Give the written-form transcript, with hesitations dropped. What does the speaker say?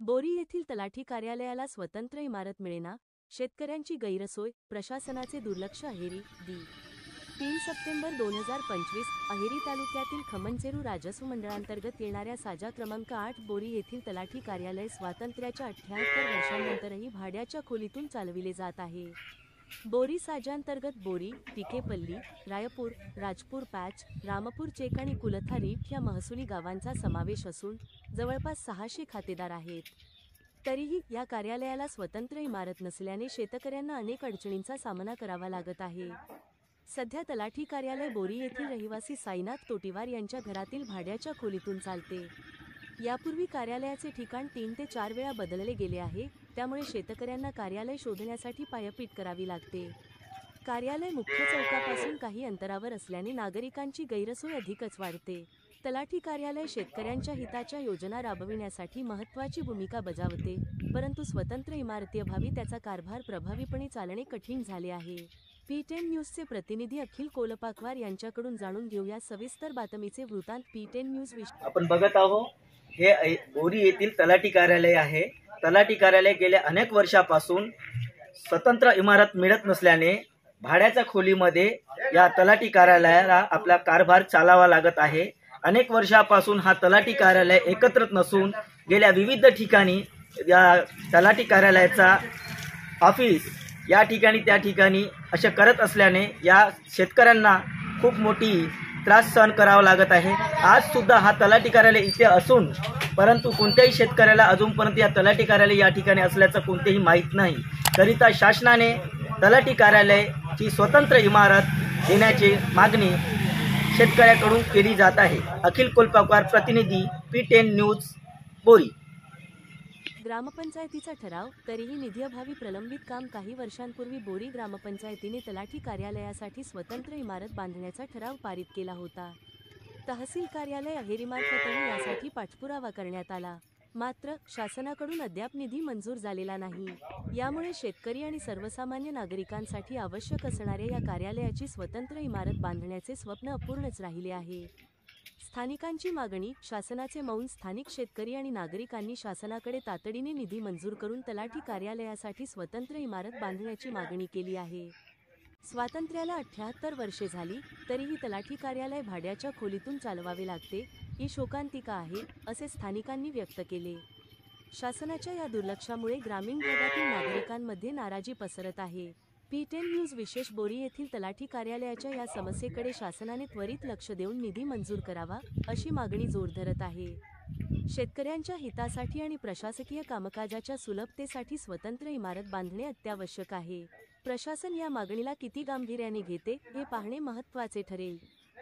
बोरी येथील तलाठी कार्यालयाला स्वतंत्र इमारत मिळेना, शेतकऱ्यांची गैरसोय, प्रशासनाचे दुर्लक्ष. अहेरी दि. 3 सप्टेंबर 2025 अहेरी तालुक्यातील खमनचेरू राजस्व मंडळांतर्गत येणाऱ्या साजा क्रमांक 8 बोरी येथील तलाठी कार्यालय स्वातंत्र्याच्या 78 वर्षांनंतरही भाड्याच्या खोलीतून चालविले जात आहे. बोरी साजांतर्गत बोरी, टिकेपल्ली, रायपूर, राजपूर पॅच, रामपूर चेक आणि कुलथा रीठ या महसुली गावांचा समावेश असून जवळपास 600 खातेदार आहेत. तरीही या कार्यालयाला स्वतंत्र इमारत नसल्याने शेतकऱ्यांना अनेक अडचणींचा सामना करावा लागत आहे. सध्या तलाठी कार्यालय बोरी येथील रहिवासी साईनाथ तोटीवार यांच्या घरातील भाड्याच्या खोलीतून चालते. यापूर्वी कार्यालयाचे ठिकाण 3 ते 4 वेळा बदलले गेले आहे, त्यामुळे शेतकऱ्यांना कार्यालय शोधण्यासाठी पायपीट करावी लागते. कार्यालय मुख्य चौकापासून काही अंतरावर असल्याने नागरिकांची गैरसोय अधिकच वाढते. तलाठी कार्यालय शेतकऱ्यांच्या हिताच्या योजना राबविण्यासाठी महत्त्वाची भूमिका बजावते, परंतु स्वतंत्र इमारतीअभावी त्याचा कारभार प्रभावीपणे चालणे कठीण झाले आहे. P10 न्यूजचे प्रतिनिधी अखिल कोलपाकवार यांच्याकडून जाणून घेऊया सविस्तर बातमीचे वृत्तांत. P10 न्यूज आपण बघत आहोत हे बोरी येथील तलाठी कार्यालय आहे. तलाठी कार्यालय गेल्या अनेक वर्षापासून स्वतंत्र इमारत मिळत नसल्याने भाड्याच्या खोलीमध्ये या तलाठी कार्यालयाला आपला कारभार चालावा लागत आहे. अनेक वर्षापासून हा तलाठी कार्यालय एकत्र नसून गेल्या विविध ठिकाणी या तलाठी कार्यालयाचा ऑफिस या ठिकाणी त्या ठिकाणी असे करत असल्याने या शेतकऱ्यांना खूप मोठी त्रास सहन करावा लागत आहे. आज सुद्धा हा तलाठी कार्यालय इथे असून परंतु कोणत्याही शेतकऱ्याला अजूनपर्यंत या तलाठी कार्यालय या ठिकाणी असल्याचं कोणतेही माहीत नाही. करिता शासनाने तलाठी कार्यालयाची स्वतंत्र इमारत देण्याची मागणी शेतकऱ्याकडून केली जात आहे. अखिल कोलपाकवार, प्रतिनिधी, P10 न्यूज, बोरी. ग्रामपंचायतीचा ठराव, तरीही निधीअभावी प्रलंबित काम. काही वर्षांपूर्वी बोरी ग्रामपंचायतीने तलाठी कार्यालयासाठी स्वतंत्र इमारत बांधण्याचा ठराव पारित केला होता. तहसील कार्यालय अहेरीमार्फतही यासाठी पाठपुरावा करण्यात आला, मात्र शासनाकडून अद्याप निधी मंजूर झालेला नाही. यामुळे शेतकरी आणि सर्वसामान्य नागरिकांसाठी आवश्यक असणाऱ्या या कार्यालयाची स्वतंत्र इमारत बांधण्याचे स्वप्न अपूर्णच राहिले आहे. स्थानिकांची मागणी, शासनाचे मौन. स्थानिक शेतकरी आणि नागरिकांनी शासनाकडे तातडीने निधी मंजूर करून तलाठी कार्यालयासाठी स्वतंत्र इमारत बांधण्याची मागणी केली आहे. स्वातंत्र्याला 78 वर्षे झाली, तरीही तलाठी कार्यालय भाड्याच्या खोलीतून चालवावे लागते, ही शोकांतिका आहे, असे स्थानिकांनी व्यक्त केले. शासनाच्या या दुर्लक्षामुळे ग्रामीण भागातील नागरिकांमध्ये नाराजी पसरत आहे. P10 न्यूज विशेष. बोरी येथील तलाठी कार्यालयाच्या या समस्येकडे शासनाने त्वरित लक्ष देऊन निधी मंजूर करावा, अशी मागणी जोर धरत आहे. शेतकऱ्यांच्या हितासाठी आणि प्रशासकीय कामकाजाच्या सुलभतेसाठी स्वतंत्र इमारत बांधणे अत्यावश्यक आहे. प्रशासन या मागणीला किती गांभीर्याने घेते हे पाहणे महत्त्वाचे ठरेल.